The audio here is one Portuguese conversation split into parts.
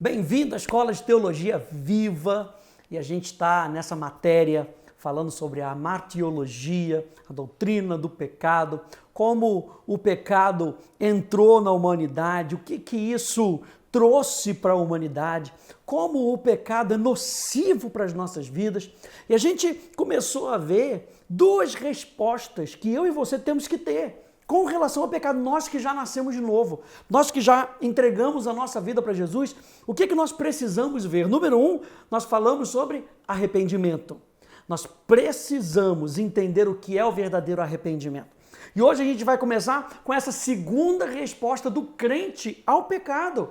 Bem-vindo à Escola de Teologia Viva, e a gente está nessa matéria falando sobre a martiologia, a doutrina do pecado, como o pecado entrou na humanidade, o que isso trouxe para a humanidade, como o pecado é nocivo para as nossas vidas. E a gente começou a ver duas respostas que eu e você temos que ter com relação ao pecado. Nós que já nascemos de novo, nós que já entregamos a nossa vida para Jesus, o que nós precisamos ver? Número 1, nós falamos sobre arrependimento. Nós precisamos entender o que é o verdadeiro arrependimento. E hoje a gente vai começar com essa segunda resposta do crente ao pecado.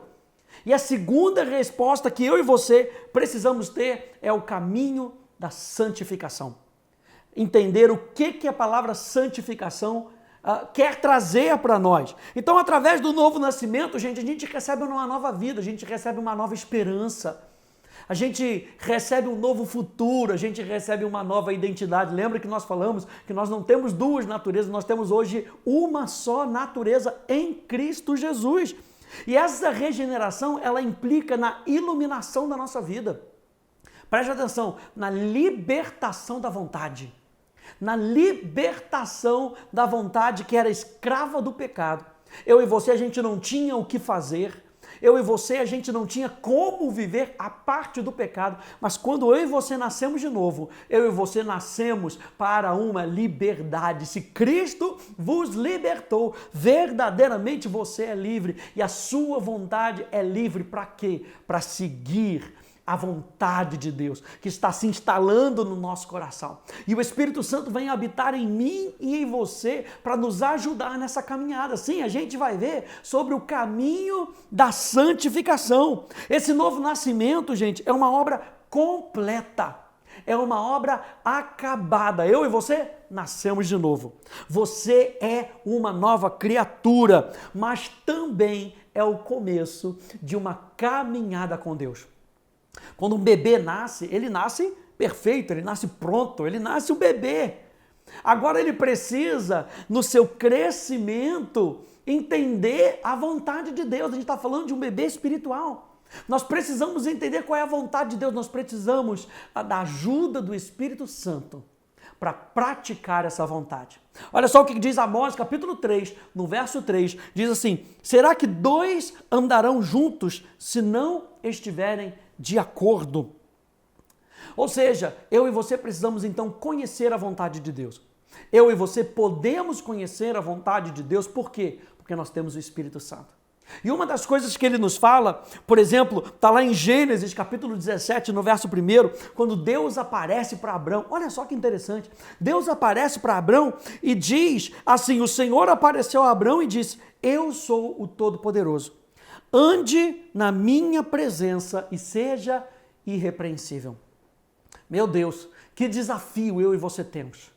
E a segunda resposta que eu e você precisamos ter é o caminho da santificação. Entender o que a palavra santificação quer trazer para nós. Então, através do novo nascimento, gente, a gente recebe uma nova vida, a gente recebe uma nova esperança, a gente recebe um novo futuro, a gente recebe uma nova identidade. Lembra que nós falamos que nós não temos duas naturezas, nós temos hoje uma só natureza em Cristo Jesus. E essa regeneração, ela implica na iluminação da nossa vida. Preste atenção, na libertação da vontade. Na libertação da vontade que era escrava do pecado. Eu e você, a gente não tinha o que fazer. Eu e você, a gente não tinha como viver a parte do pecado. Mas quando eu e você nascemos de novo, eu e você nascemos para uma liberdade. Se Cristo vos libertou, verdadeiramente você é livre. E a sua vontade é livre para quê? Para seguir a vontade de Deus, que está se instalando no nosso coração. E o Espírito Santo vem habitar em mim e em você para nos ajudar nessa caminhada. Sim, a gente vai ver sobre o caminho da santificação. Esse novo nascimento, gente, é uma obra completa. É uma obra acabada. Eu e você nascemos de novo. Você é uma nova criatura, mas também é o começo de uma caminhada com Deus. Quando um bebê nasce, ele nasce perfeito, ele nasce pronto, ele nasce um bebê. Agora ele precisa, no seu crescimento, entender a vontade de Deus. A gente está falando de um bebê espiritual. Nós precisamos entender qual é a vontade de Deus, nós precisamos da ajuda do Espírito Santo para praticar essa vontade. Olha só o que diz Amós, capítulo 3, no verso 3, diz assim: será que dois andarão juntos se não estiverem de acordo? Ou seja, eu e você precisamos então conhecer a vontade de Deus. Eu e você podemos conhecer a vontade de Deus, por quê? Porque nós temos o Espírito Santo. E uma das coisas que ele nos fala, por exemplo, está lá em Gênesis capítulo 17, no verso 1, quando Deus aparece para Abrão. Olha só que interessante. Deus aparece para Abrão e diz assim: o Senhor apareceu a Abrão e disse: eu sou o Todo-Poderoso. Ande na minha presença e seja irrepreensível. Meu Deus, que desafio eu e você temos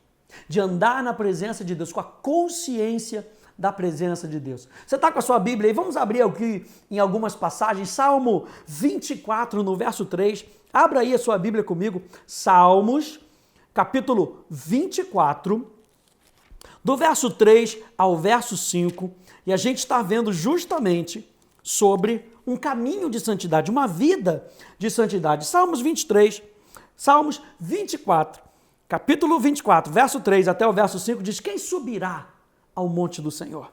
de andar na presença de Deus, com a consciência da presença de Deus. Você está com a sua Bíblia aí? Vamos abrir aqui em algumas passagens. Salmo 24, no verso 3. Abra aí a sua Bíblia comigo. Salmos, capítulo 24, do verso 3 ao verso 5. E a gente está vendo justamente sobre um caminho de santidade, uma vida de santidade. Salmos 24, capítulo 24, verso 3 até o verso 5 diz: quem subirá ao monte do Senhor?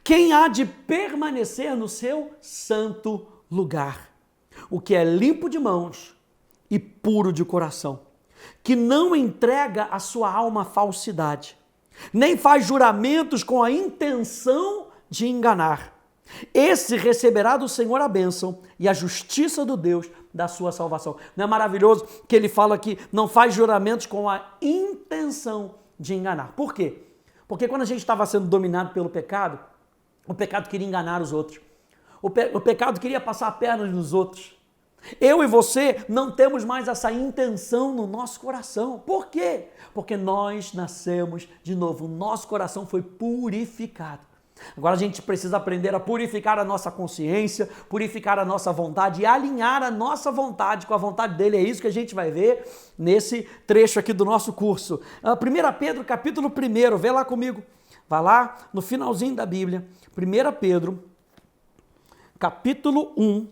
Quem há de permanecer no seu santo lugar? O que é limpo de mãos e puro de coração, que não entrega a sua alma à falsidade, nem faz juramentos com a intenção de enganar. Esse receberá do Senhor a bênção e a justiça do Deus da sua salvação. Não é maravilhoso que ele fala que não faz juramentos com a intenção de enganar? Por quê? Porque quando a gente estava sendo dominado pelo pecado, o pecado queria enganar os outros. O pecado queria passar a perna nos outros. Eu e você não temos mais essa intenção no nosso coração. Por quê? Porque nós nascemos de novo. O nosso coração foi purificado. Agora a gente precisa aprender a purificar a nossa consciência, purificar a nossa vontade e alinhar a nossa vontade com a vontade dele. É isso que a gente vai ver nesse trecho aqui do nosso curso. 1 Pedro, capítulo 1, vê lá comigo. Vai lá no finalzinho da Bíblia. 1 Pedro, capítulo 1,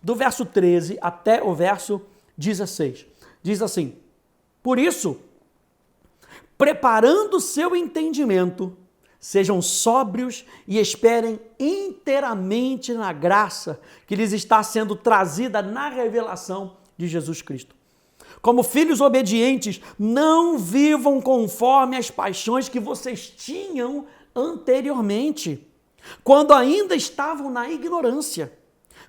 do verso 13 até o verso 16. Diz assim: por isso, preparando seu entendimento, sejam sóbrios e esperem inteiramente na graça que lhes está sendo trazida na revelação de Jesus Cristo. Como filhos obedientes, não vivam conforme as paixões que vocês tinham anteriormente, quando ainda estavam na ignorância.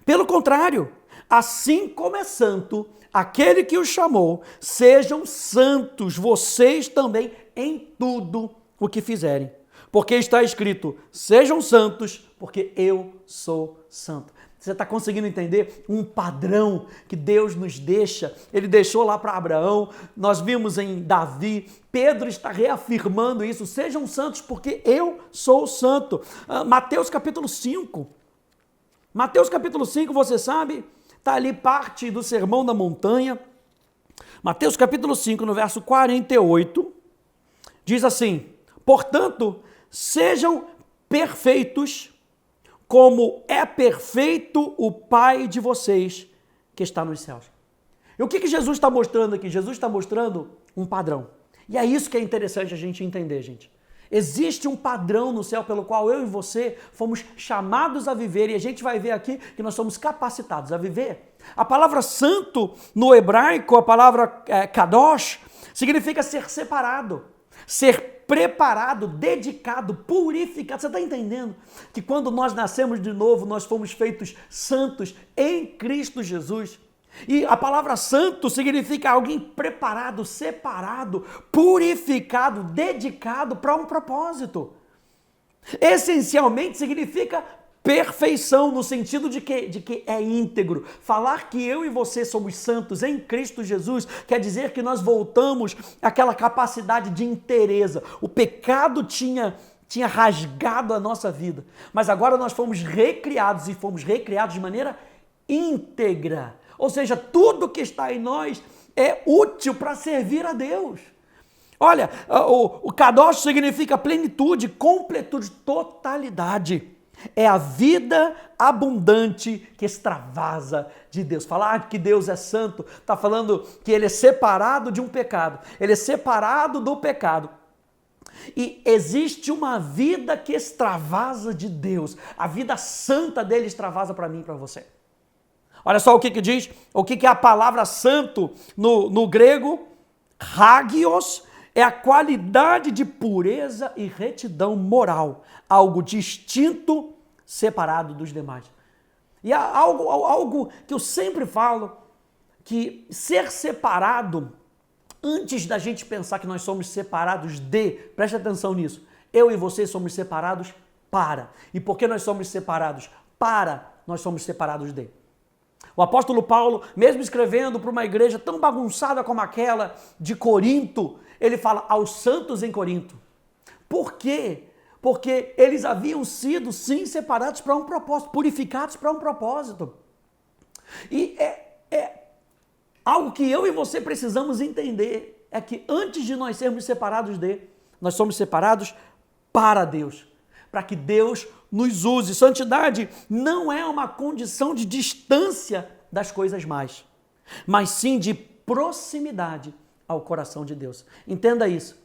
Pelo contrário, assim como é santo aquele que os chamou, sejam santos vocês também em tudo o que fizerem. Porque está escrito, sejam santos, porque eu sou santo. Você está conseguindo entender um padrão que Deus nos deixa? Ele deixou lá para Abraão, nós vimos em Davi, Pedro está reafirmando isso, sejam santos porque eu sou santo. Mateus capítulo 5, você sabe, está ali parte do Sermão da Montanha. Mateus capítulo 5, no verso 48, diz assim, portanto, sejam perfeitos, como é perfeito o Pai de vocês que está nos céus. E o que Jesus está mostrando aqui? Jesus está mostrando um padrão. E é isso que é interessante a gente entender, gente. Existe um padrão no céu pelo qual eu e você fomos chamados a viver, e a gente vai ver aqui que nós somos capacitados a viver. A palavra santo no hebraico, a palavra kadosh, significa ser separado, ser preparado, dedicado, purificado. Você está entendendo que quando nós nascemos de novo, nós fomos feitos santos em Cristo Jesus? E a palavra santo significa alguém preparado, separado, purificado, dedicado para um propósito. Essencialmente significa perfeição, no sentido de que é íntegro. Falar que eu e você somos santos em Cristo Jesus quer dizer que nós voltamos àquela capacidade de inteireza. O pecado tinha rasgado a nossa vida, mas agora nós fomos recriados e fomos recriados de maneira íntegra. Ou seja, tudo que está em nós é útil para servir a Deus. Olha, o kadosh significa plenitude, completude, totalidade. É a vida abundante que extravasa de Deus. Falar que Deus é santo, está falando que Ele é separado de um pecado. Ele é separado do pecado. E existe uma vida que extravasa de Deus. A vida santa dele extravasa para mim e para você. Olha só o que diz, o que é a palavra santo no grego. Hagios é a qualidade de pureza e retidão moral, algo distinto, separado dos demais. E há algo que eu sempre falo, que ser separado, antes da gente pensar que nós somos separados preste atenção nisso, eu e você somos separados para. E por que nós somos separados para, nós somos separados de. O apóstolo Paulo, mesmo escrevendo para uma igreja tão bagunçada como aquela de Corinto, ele fala aos santos em Corinto. Por quê? Porque eles haviam sido, sim, separados para um propósito, purificados para um propósito. E é algo que eu e você precisamos entender, é que antes de nós sermos separados nós somos separados para Deus, para que Deus nos use. Santidade não é uma condição de distância das coisas mais, mas sim de proximidade ao coração de Deus. Entenda isso.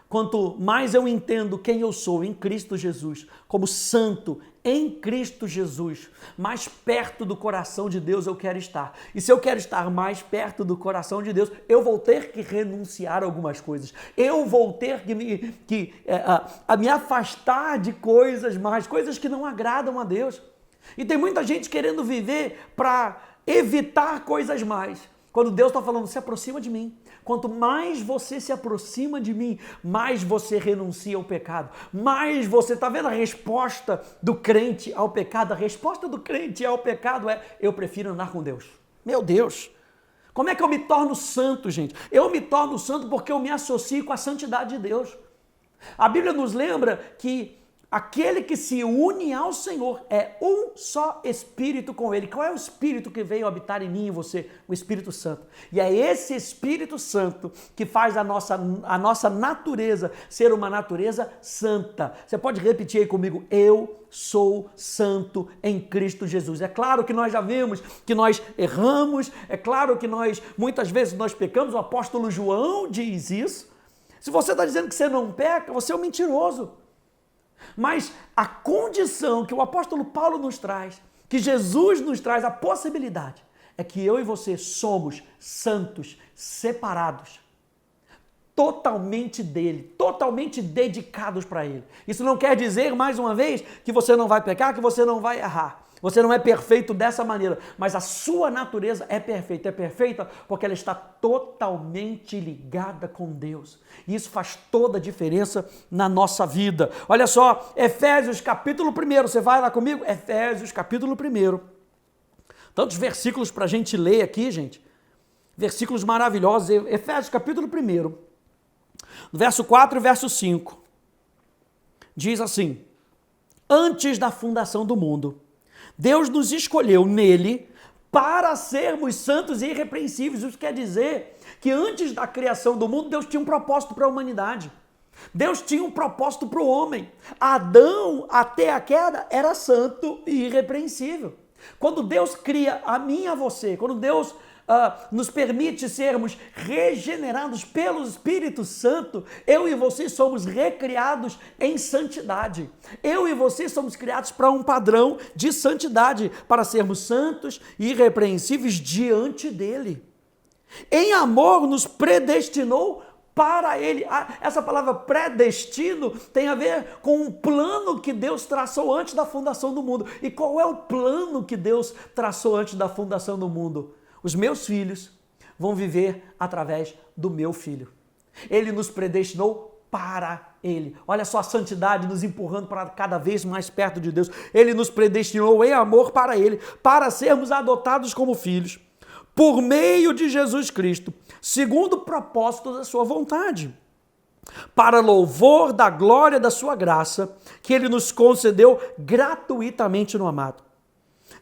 Quanto mais eu entendo quem eu sou em Cristo Jesus, como santo em Cristo Jesus, mais perto do coração de Deus eu quero estar. E se eu quero estar mais perto do coração de Deus, eu vou ter que renunciar a algumas coisas. Eu vou ter que me afastar de coisas que não agradam a Deus. E tem muita gente querendo viver para evitar coisas mais. Quando Deus está falando, se aproxima de mim. Quanto mais você se aproxima de mim, mais você renuncia ao pecado. Mais você, está vendo a resposta do crente ao pecado? A resposta do crente ao pecado é, eu prefiro andar com Deus. Meu Deus! Como é que eu me torno santo, gente? Eu me torno santo porque eu me associo com a santidade de Deus. A Bíblia nos lembra que Aquele que se une ao Senhor é um só Espírito com Ele. Qual é o Espírito que veio habitar em mim e em você? O Espírito Santo. E é esse Espírito Santo que faz a nossa natureza ser uma natureza santa. Você pode repetir aí comigo? Eu sou santo em Cristo Jesus. É claro que nós já vimos que nós erramos, é claro que muitas vezes nós pecamos, o apóstolo João diz isso. Se você está dizendo que você não peca, você é um mentiroso. Mas a condição que o apóstolo Paulo nos traz, que Jesus nos traz, a possibilidade, é que eu e você somos santos, separados, totalmente dele, totalmente dedicados para ele. Isso não quer dizer, mais uma vez, que você não vai pecar, que você não vai errar. Você não é perfeito dessa maneira, mas a sua natureza é perfeita. É perfeita porque ela está totalmente ligada com Deus. E isso faz toda a diferença na nossa vida. Olha só, Efésios capítulo 1, você vai lá comigo? Efésios capítulo 1. Tantos versículos para a gente ler aqui, gente. Versículos maravilhosos. Efésios capítulo 1, verso 4 e verso 5. Diz assim: antes da fundação do mundo, Deus nos escolheu nele para sermos santos e irrepreensíveis. Isso quer dizer que antes da criação do mundo, Deus tinha um propósito para a humanidade. Deus tinha um propósito para o homem. Adão, até a queda, era santo e irrepreensível. Quando Deus cria a mim e a você, quando Deus nos permite sermos regenerados pelo Espírito Santo, eu e você somos recriados em santidade. Eu e você somos criados para um padrão de santidade, para sermos santos e irrepreensíveis diante dele. Em amor nos predestinou para ele. Essa palavra predestino tem a ver com um plano que Deus traçou antes da fundação do mundo. E qual é o plano que Deus traçou antes da fundação do mundo? Os meus filhos vão viver através do meu filho. Ele nos predestinou para ele. Olha só a santidade nos empurrando para cada vez mais perto de Deus. Ele nos predestinou em amor para ele, para sermos adotados como filhos, por meio de Jesus Cristo, segundo o propósito da sua vontade, para louvor da glória da sua graça, que ele nos concedeu gratuitamente no amado.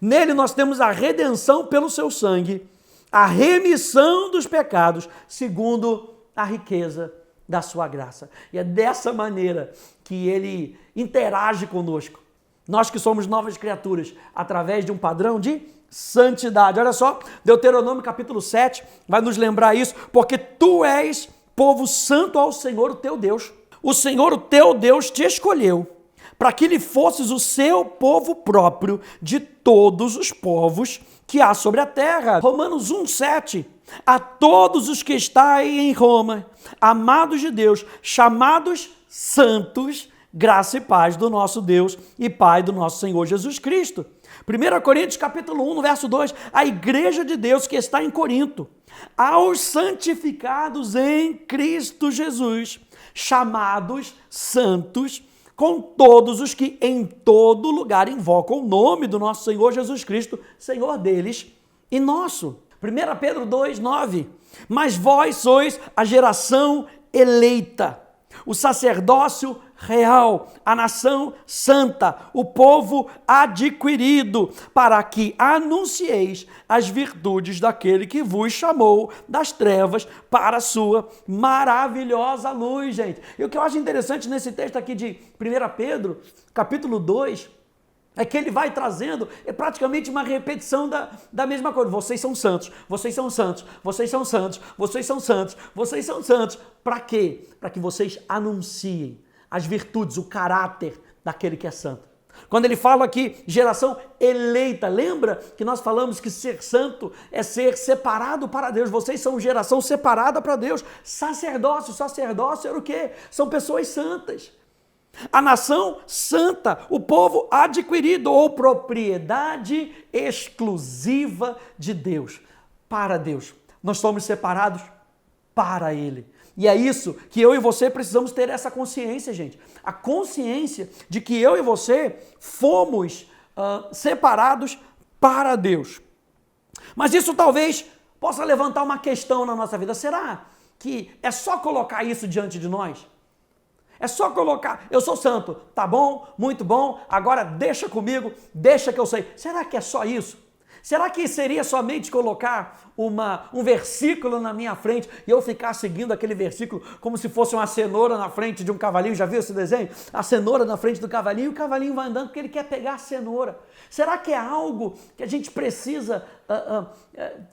Nele nós temos a redenção pelo seu sangue, a remissão dos pecados, segundo a riqueza da sua graça. E é dessa maneira que ele interage conosco. Nós que somos novas criaturas, através de um padrão de santidade. Olha só, Deuteronômio capítulo 7 vai nos lembrar isso, porque tu és povo santo ao Senhor, o teu Deus. O Senhor, o teu Deus, te escolheu para que lhe fosses o seu povo próprio de todos os povos que há sobre a terra. Romanos 1,7. A todos os que estáis em Roma, amados de Deus, chamados santos, graça e paz do nosso Deus e Pai do nosso Senhor Jesus Cristo. 1 Coríntios capítulo 1, no verso 2, a igreja de Deus que está em Corinto, aos santificados em Cristo Jesus, chamados santos, com todos os que em todo lugar invocam o nome do nosso Senhor Jesus Cristo, Senhor deles e nosso. 1 Pedro 2, 9. Mas vós sois a geração eleita, o sacerdócio real, a nação santa, o povo adquirido, para que anuncieis as virtudes daquele que vos chamou das trevas para a sua maravilhosa luz, gente. E o que eu acho interessante nesse texto aqui de 1 Pedro, capítulo 2, é que ele vai trazendo, é praticamente uma repetição da mesma coisa. Vocês são santos, vocês são santos, vocês são santos, vocês são santos, vocês são santos. Para quê? Para que vocês anunciem as virtudes, o caráter daquele que é santo. Quando ele fala aqui, geração eleita, lembra que nós falamos que ser santo é ser separado para Deus. Vocês são geração separada para Deus. Sacerdócio era o quê? São pessoas santas. A nação santa, o povo adquirido ou propriedade exclusiva de Deus, para Deus. Nós somos separados para Ele. E é isso que eu e você precisamos ter essa consciência, gente. A consciência de que eu e você fomos separados para Deus. Mas isso talvez possa levantar uma questão na nossa vida. Será que é só colocar isso diante de nós? É só colocar, eu sou santo, tá bom, muito bom, agora deixa comigo, deixa que eu sei. Será que é só isso? Será que seria somente colocar um versículo na minha frente e eu ficar seguindo aquele versículo como se fosse uma cenoura na frente de um cavalinho? Já viu esse desenho? A cenoura na frente do cavalinho e o cavalinho vai andando porque ele quer pegar a cenoura. Será que é algo que a gente precisa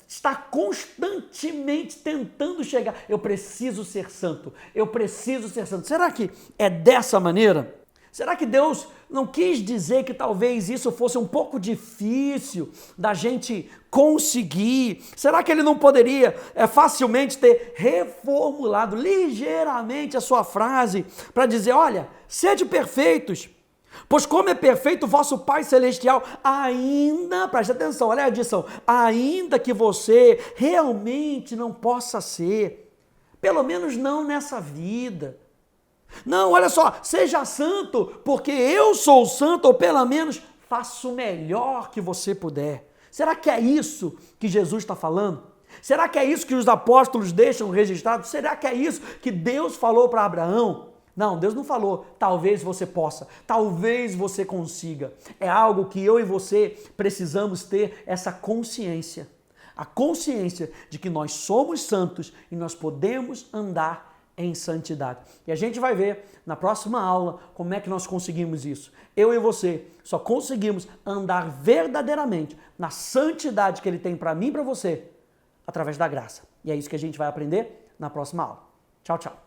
estar constantemente tentando chegar? Eu preciso ser santo, eu preciso ser santo. Será que é dessa maneira? Será que Deus não quis dizer que talvez isso fosse um pouco difícil da gente conseguir? Será que ele não poderia facilmente ter reformulado ligeiramente a sua frase para dizer, olha, sede perfeitos, pois como é perfeito o vosso Pai Celestial, ainda, preste atenção, olha a adição, ainda que você realmente não possa ser, pelo menos não nessa vida. Não, olha só, seja santo, porque eu sou santo, ou pelo menos faço o melhor que você puder. Será que é isso que Jesus está falando? Será que é isso que os apóstolos deixam registrado? Será que é isso que Deus falou para Abraão? Não, Deus não falou, talvez você possa, talvez você consiga. É algo que eu e você precisamos ter essa consciência. A consciência de que nós somos santos e nós podemos andar em santidade. E a gente vai ver na próxima aula como é que nós conseguimos isso. Eu e você só conseguimos andar verdadeiramente na santidade que Ele tem para mim e para você através da graça. E é isso que a gente vai aprender na próxima aula. Tchau, tchau.